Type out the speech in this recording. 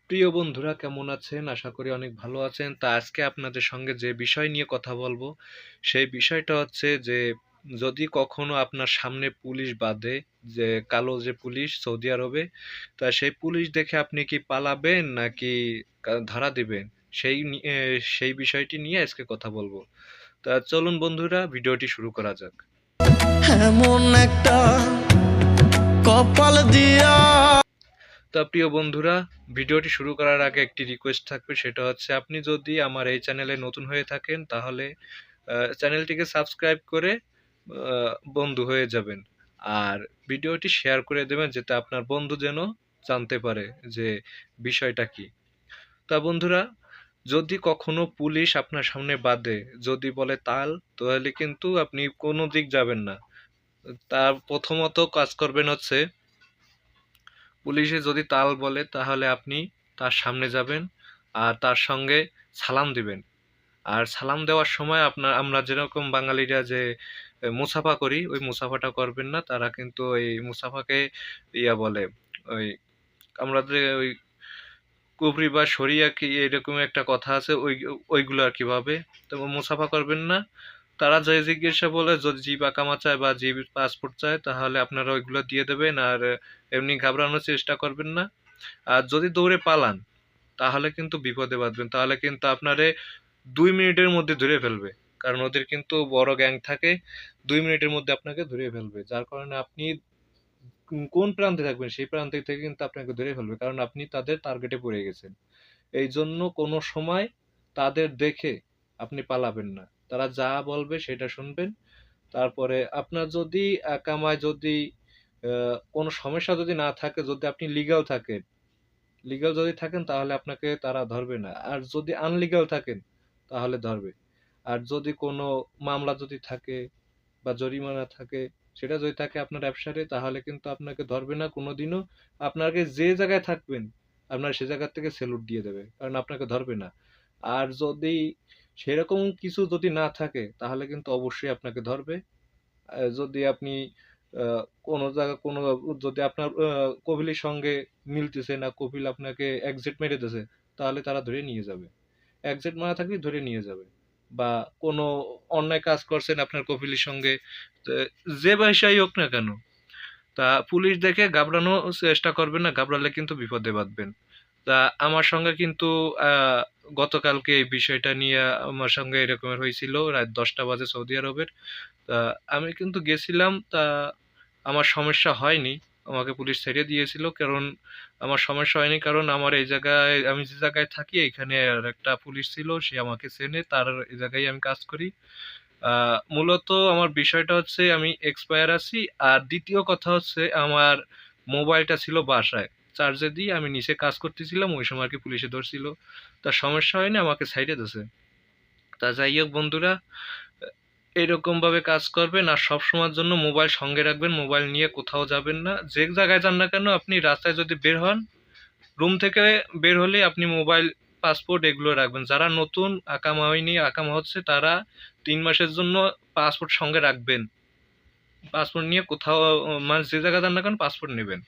প্রিয় বন্ধুরা কেমন আছেন? আশা করি অনেক ভালো আছেন। তা আজকে আপনাদের সঙ্গে যে বিষয় নিয়ে কথা বলবো, সেই বিষয়টা হচ্ছে যে যদি কখনো আপনার সামনে পুলিশ বাধে, যে কালো যে পুলিশ সৌদি আরবে, তা সেই পুলিশ দেখে আপনি কি পালাবেন নাকি ধরা দিবেন? সেই বিষয়টি নিয়ে আজকে কথা বলবো। তা চলুন বন্ধুরা ভিডিওটি শুরু করা যাক। এমন একটা কপাল দিয়া। তা প্রিয় বন্ধুরা, ভিডিওটি শুরু করার আগে একটি রিকোয়েস্ট থাকবে, সেটা হচ্ছে আপনি যদি আমার এই চ্যানেলে নতুন হয়ে থাকেন তাহলে চ্যানেলটিকে সাবস্ক্রাইব করে বন্ধু হয়ে যাবেন। আর ভিডিওটি শেয়ার করে দেবেন যাতে আপনার বন্ধু যেন জানতে পারে যে বিষয়টা কি। তা বন্ধুরা, যদি কখনো পুলিশ আপনার সামনে বাধে, যদি বলে তাল, তাহলে কিন্তু আপনি কোনো দিক যাবেন না। তার প্রথমত কাজ করবেন হচ্ছে, পুলিশে যদি তাল বলে তাহলে আপনি তার সামনে যাবেন আর তার সঙ্গে সালাম দিবেন। আর সালাম দেওয়ার সময় আমরা যেরকম বাঙালিরা যে মুসাফা করি, ওই মুসাফাটা করবেন না। তারা কিন্তু ওই মুসাফাকে বলে, ওই আমরা যে ওই কুফরি বা শরিয়া কি এরকম একটা কথা আছে, ওইগুলো আর কি ভাবে। তো মুসাফা করবেন না। তারা যে জিজ্ঞাসা বলে, যদি জি আকামা চায় বা জি পাসপোর্ট চায় তাহলে আপনারা ওইগুলো দিয়ে দেবেন। আর এমনি ঘাবড়ানোর চেষ্টা করবেন না। আর যদি দৌড়ে পালান তাহলে কিন্তু বিপদে বাঁধবেন, তাহলে কিন্তু আপনারে 2 মিনিটের মধ্যে ধরে ফেলবে। কারণ ওদের কিন্তু বড় গ্যাং থাকে, 2 মিনিটের মধ্যে আপনাকে ধরে ফেলবে, যার কারণে আপনি কোন প্রান্তে থাকবেন সেই প্রান্ত থেকে কিন্তু আপনাকে ধরে ফেলবে, কারণ আপনি তাদের টার্গেটে পড়ে গেছেন। এই জন্য কোনো সময় তাদের দেখে আপনি পালাবেন না। তারা যা বলবে সেটা শুনবেন। তারপরে আপনার যদি একামায় যদি কোনো সমস্যা যদি না থাকে, যদি আপনি লিগ্যাল থাকেন, লিগ্যাল যদি থাকেন তাহলে আপনাকে তারা ধরবে না। আর যদি আনলিগ্যাল থাকেন তাহলে ধরবে। আর যদি কোনো মামলা যদি থাকে বা জরিমানা থাকে, সেটা যদি থাকে আপনার ব্যবসারে, তাহলে কিন্তু আপনাকে ধরবে না কোনোদিনও। আপনাকে যে জায়গায় থাকবেন আপনার সে জায়গা থেকে সেলুট দিয়ে দেবে, কারণ আপনাকে ধরবে না। আর যদি সেরকম কিছু যদি না থাকে তাহলে কিন্তু অবশ্যই আপনাকে ধরবে। যদি আপনি কোনো জায়গা কোনো যদি আপনার কফিলের সঙ্গে মিলতেছে না, কফিল আপনাকে এক্সিট মেরে দিয়েছে, তাহলে তারা ধরে নিয়ে যাবে। এক্সিট মারা থাকলে ধরে নিয়ে যাবে। বা কোনো অন্যায় কাজ করছেন আপনার কফিলের সঙ্গে, তো যে ভাষাই হোক না কেন, তা পুলিশ দেখে ঘাবড়ানোর চেষ্টা করবেন না, ঘাবড়ালে কিন্তু বিপদে বাঁধবেন। তা আমার সঙ্গে কিন্তু আহ, গতকালকে এই বিষয়টা নিয়ে আমার সঙ্গে এরকমের হয়েছিল রাত 10টা বাজে সৌদি আরবের। তা আমি কিন্তু গেছিলাম, তা আমার সমস্যা হয়নি। আমাকে পুলিশ ছেড়ে দিয়েছিল, কারণ আমার সমস্যা হয়নি, কারণ আমার এই জায়গায়, আমি যে জায়গায় থাকি এখানে আর একটা পুলিশ ছিল, সে আমাকে চেনে, তার এই জায়গায় আমি কাজ করি। মূলত আমার বিষয়টা হচ্ছে আমি এক্সপায়ার আছি। আর দ্বিতীয় কথা হচ্ছে আমার মোবাইলটা ছিল বাসায় চার্জে দিয়ে, আমি নিচে কাজ করতেছিলাম, ওই সময় আর কি পুলিশে ধরছিল। তার সমস্যা হয়নি, আমাকে সাইডে দিয়েছে। তা যাই হোক বন্ধুরা, এরকম ভাবে কাজ করবেন আর সব সময়ের জন্য মোবাইল সঙ্গে রাখবেন। মোবাইল নিয়ে কোথাও যাবেন না, যে জায়গায় যান না কেন। আপনি রাস্তায় যদি বের হন, রুম থেকে বের হলে আপনি মোবাইল, পাসপোর্ট এগুলো রাখবেন। যারা নতুন আকামা হয়নি, আকামা হচ্ছে, তারা 3 মাসের জন্য পাসপোর্ট সঙ্গে রাখবেন। পাসপোর্ট নিয়ে কোথাও মানে যে জায়গায় যান না কেন পাসপোর্ট নেবেন।